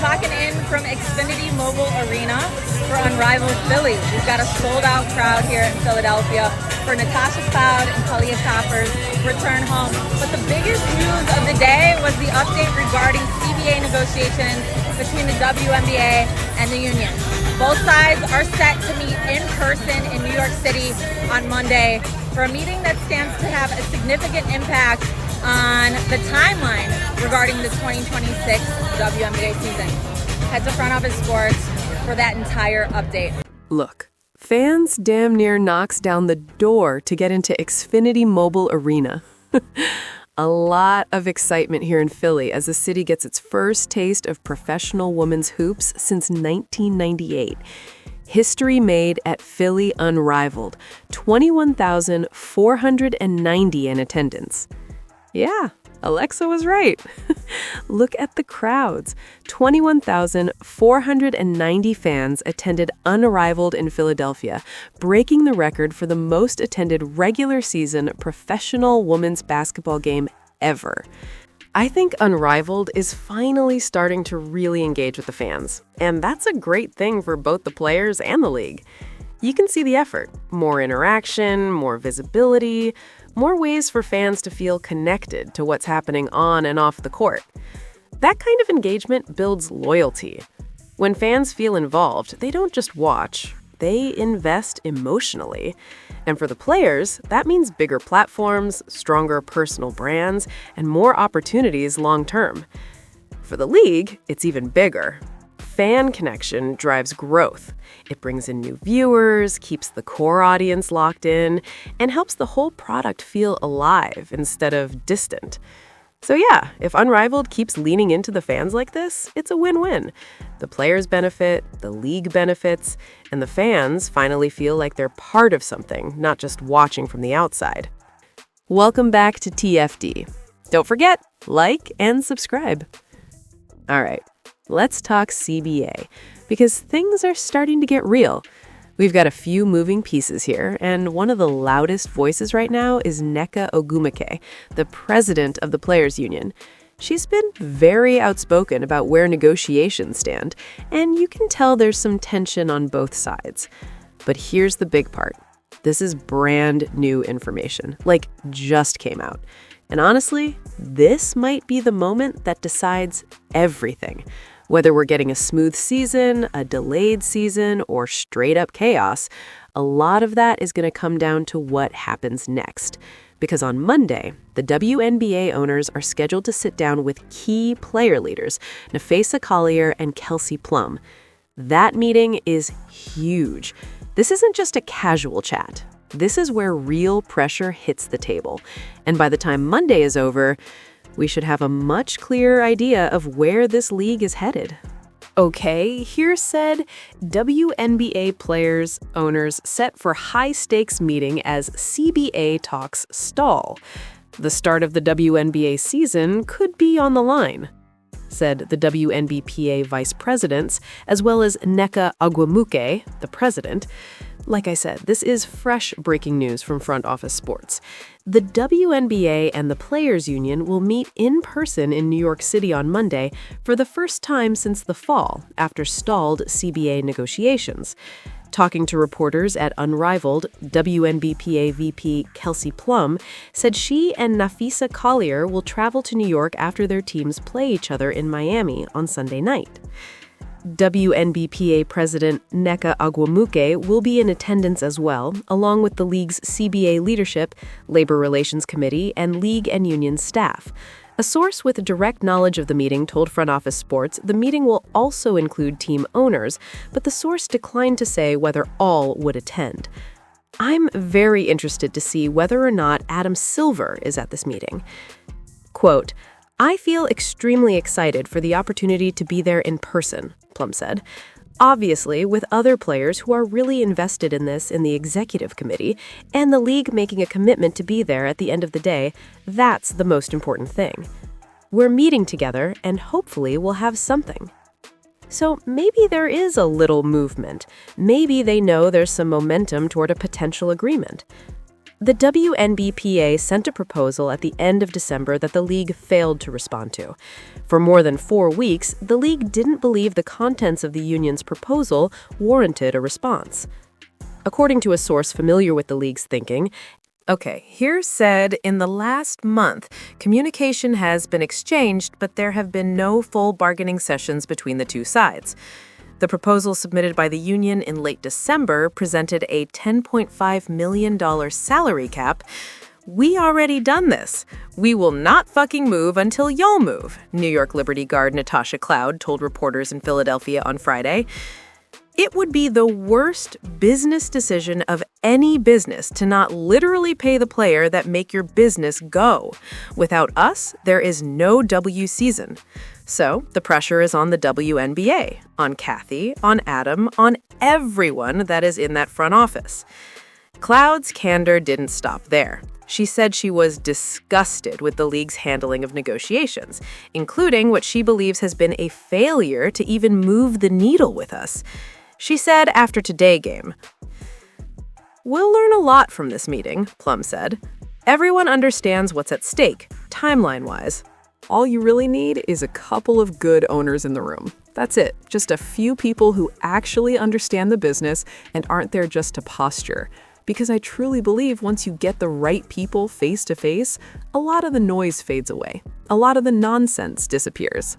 talking in from Xfinity Mobile Arena for Unrivaled Philly. We've got a sold-out crowd here in Philadelphia for Natasha Cloud and Kalia Topper's return home. But the biggest news of the day was the update regarding CBA negotiations between the WNBA and the union. Both sides are set to meet in person in New York City on Monday for a meeting that stands to have a significant impact on the timeline regarding the 2026 WNBA season. Head to Front Office Sports for that entire update. Look, fans damn near knocks down the door to get into Xfinity Mobile Arena. A lot of excitement here in Philly as the city gets its first taste of professional women's hoops since 1998. History made at Philly Unrivaled, 21,490 in attendance. Yeah, Alexa was right. Look at the crowds. 21,490 fans attended Unrivaled in Philadelphia, breaking the record for the most attended regular season professional women's basketball game ever. I think Unrivaled is finally starting to really engage with the fans, and that's a great thing for both the players and the league. You can see the effort. More interaction, more visibility, more ways for fans to feel connected to what's happening on and off the court. That kind of engagement builds loyalty. When fans feel involved, they don't just watch, they invest emotionally. And for the players, that means bigger platforms, stronger personal brands, and more opportunities long-term. For the league, it's even bigger. Fan connection drives growth. It brings in new viewers, keeps the core audience locked in, and helps the whole product feel alive instead of distant. So yeah, if Unrivaled keeps leaning into the fans like this, it's a win-win. The players benefit, the league benefits, and the fans finally feel like they're part of something, not just watching from the outside. Welcome back to TFD. Don't forget, like and subscribe. All right. Let's talk CBA, because things are starting to get real. We've got a few moving pieces here, and one of the loudest voices right now is Nneka Ogwumike, the president of the Players Union. She's been very outspoken about where negotiations stand, and you can tell there's some tension on both sides. But here's the big part. This is brand new information, like just came out. And honestly, this might be the moment that decides everything. Whether we're getting a smooth season, a delayed season, or straight up chaos, a lot of that is going to come down to what happens next. Because on Monday, the WNBA owners are scheduled to sit down with key player leaders, Napheesa Collier and Kelsey Plum. That meeting is huge. This isn't just a casual chat. This is where real pressure hits the table. And by the time Monday is over, we should have a much clearer idea of where this league is headed. Okay, here said WNBA players, owners set for high-stakes meeting as CBA talks stall. The start of the WNBA season could be on the line, said the WNBPA vice presidents, as well as Nneka Ogwumike, the president. Like I said, this is fresh breaking news from Front Office Sports. The WNBA and the Players Union will meet in person in New York City on Monday for the first time since the fall, after stalled CBA negotiations. Talking to reporters at Unrivaled, WNBPA VP Kelsey Plum said she and Napheesa Collier will travel to New York after their teams play each other in Miami on Sunday night. WNBPA President Nneka Ogwumike will be in attendance as well, along with the league's CBA leadership, Labor Relations Committee, and league and union staff. A source with direct knowledge of the meeting told Front Office Sports the meeting will also include team owners, but the source declined to say whether all would attend. I'm very interested to see whether or not Adam Silver is at this meeting. Quote, "I feel extremely excited for the opportunity to be there in person," Plum said. Obviously, with other players who are really invested in this in the executive committee, and the league making a commitment to be there at the end of the day, that's the most important thing. We're meeting together, and hopefully we'll have something. So maybe there is a little movement. Maybe they know there's some momentum toward a potential agreement. The WNBPA sent a proposal at the end of December that the league failed to respond to. For more than 4 weeks, the league didn't believe the contents of the union's proposal warranted a response. According to a source familiar with the league's thinking, okay, here's said, in the last month, communication has been exchanged, but there have been no full bargaining sessions between the two sides. The proposal submitted by the union in late December presented a $10.5 million salary cap. We already done this. We will not fucking move until y'all move, New York Liberty guard Natasha Cloud told reporters in Philadelphia on Friday. It would be the worst business decision of any business to not literally pay the player that make your business go. Without us, there is no W season. So the pressure is on the WNBA, on Kathy, on Adam, on everyone that is in that front office. Cloud's candor didn't stop there. She said she was disgusted with the league's handling of negotiations, including what she believes has been a failure to even move the needle with us. She said after today's game, "We'll learn a lot from this meeting," Plum said. "Everyone understands what's at stake, timeline-wise. All you really need is a couple of good owners in the room. That's it. Just a few people who actually understand the business and aren't there just to posture. Because I truly believe once you get the right people face to face, a lot of the noise fades away. A lot of the nonsense disappears.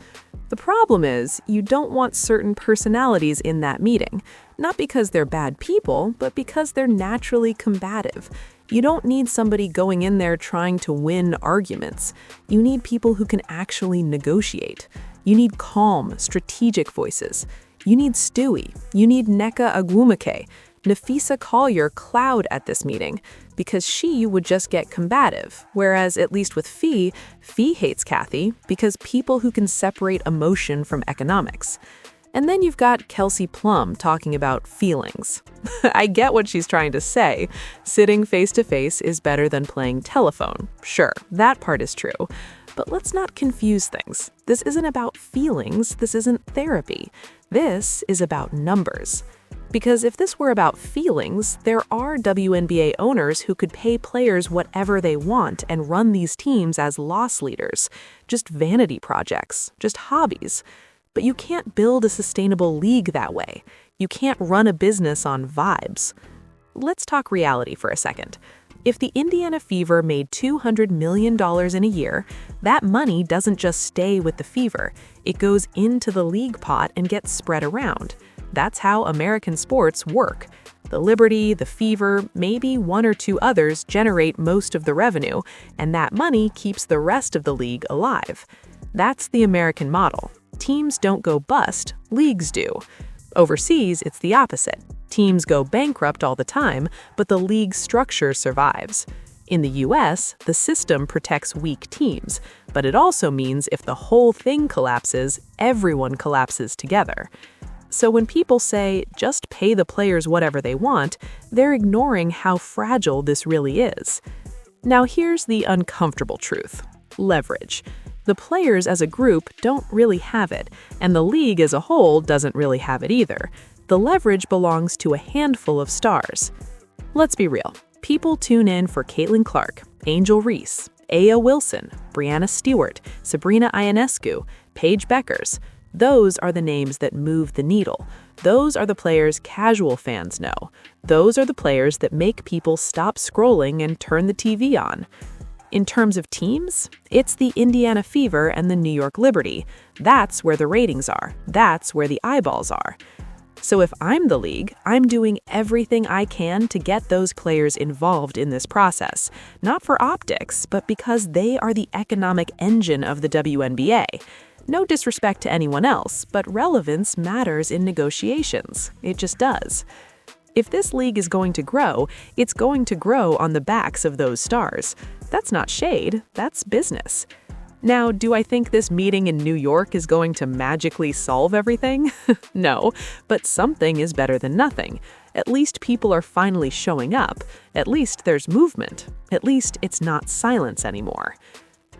The problem is, you don't want certain personalities in that meeting. Not because they're bad people, but because they're naturally combative. You don't need somebody going in there trying to win arguments. You need people who can actually negotiate. You need calm, strategic voices. You need Stewie. You need Nneka Agwumike, Nafisa Collier Cloud at this meeting, because she would just get combative, whereas at least with Fee hates Kathy because people who can separate emotion from economics. And then you've got Kelsey Plum talking about feelings. I get what she's trying to say. Sitting face to face is better than playing telephone. Sure, that part is true. But let's not confuse things. This isn't about feelings. This isn't therapy. This is about numbers. Because if this were about feelings, there are WNBA owners who could pay players whatever they want and run these teams as loss leaders. Just vanity projects, just hobbies. But you can't build a sustainable league that way. You can't run a business on vibes. Let's talk reality for a second. If the Indiana Fever made $200 million in a year, that money doesn't just stay with the Fever. It goes into the league pot and gets spread around. That's how American sports work. The Liberty, the Fever, maybe one or two others generate most of the revenue, and that money keeps the rest of the league alive. That's the American model. Teams don't go bust, leagues do. Overseas, it's the opposite. Teams go bankrupt all the time, but the league structure survives. In the US, the system protects weak teams, but it also means if the whole thing collapses, everyone collapses together. So when people say, just pay the players whatever they want, they're ignoring how fragile this really is. Now here's the uncomfortable truth. Leverage. The players as a group don't really have it, and the league as a whole doesn't really have it either. The leverage belongs to a handful of stars. Let's be real. People tune in for Caitlin Clark, Angel Reese, Aya Wilson, Brianna Stewart, Sabrina Ionescu, Paige Beckers. Those are the names that move the needle. Those are the players casual fans know. Those are the players that make people stop scrolling and turn the TV on. In terms of teams, it's the Indiana Fever and the New York Liberty. That's where the ratings are. That's where the eyeballs are. So if I'm the league, I'm doing everything I can to get those players involved in this process. Not for optics, but because they are the economic engine of the WNBA. No disrespect to anyone else, but relevance matters in negotiations. It just does. If this league is going to grow, it's going to grow on the backs of those stars. That's not shade, that's business. Now, do I think this meeting in New York is going to magically solve everything? No, but something is better than nothing. At least people are finally showing up. At least there's movement. At least it's not silence anymore.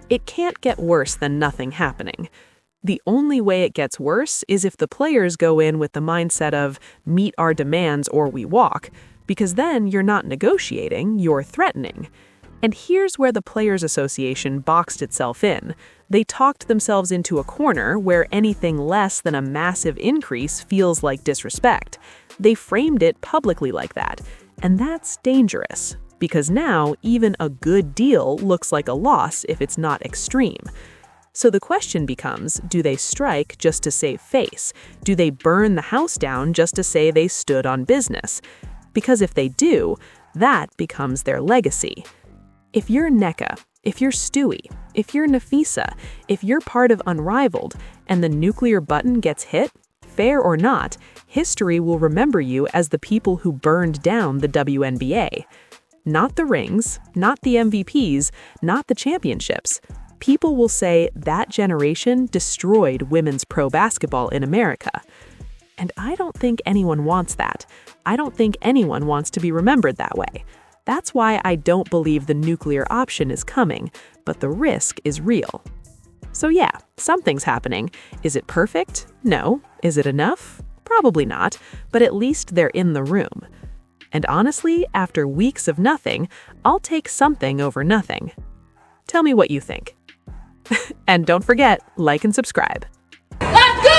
It can't get worse than nothing happening. The only way it gets worse is if the players go in with the mindset of meet our demands or we walk. because then you're not negotiating, you're threatening. And here's where the Players Association boxed itself in. They talked themselves into a corner where anything less than a massive increase feels like disrespect. They framed it publicly like that. And that's dangerous, because now even a good deal looks like a loss if it's not extreme. So the question becomes, do they strike just to save face? Do they burn the house down just to say they stood on business? Because if they do, that becomes their legacy. If you're Nneka, if you're Stewie, if you're Nafisa, if you're part of Unrivaled, and the nuclear button gets hit, fair or not, history will remember you as the people who burned down the WNBA. Not the rings, not the MVPs, not the championships. People will say that generation destroyed women's pro basketball in America. And I don't think anyone wants that. I don't think anyone wants to be remembered that way. That's why I don't believe the nuclear option is coming, but the risk is real. So yeah, something's happening. Is it perfect? No. Is it enough? Probably not, but at least they're in the room. And honestly, after weeks of nothing, I'll take something over nothing. Tell me what you think. And don't forget, like and subscribe. Let's go!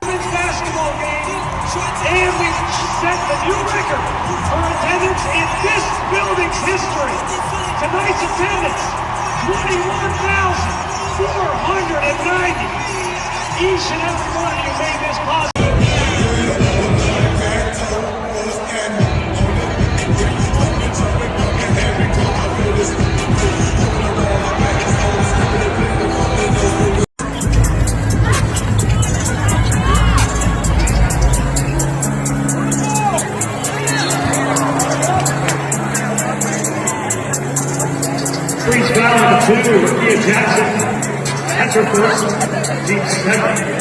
Women's basketball game, and we set the new record for attendance in this building's history. Tonight's attendance, 21,490. Each and every one of you made this possible. Freeze foul number 2, Rakia Jackson. That's her first, team second.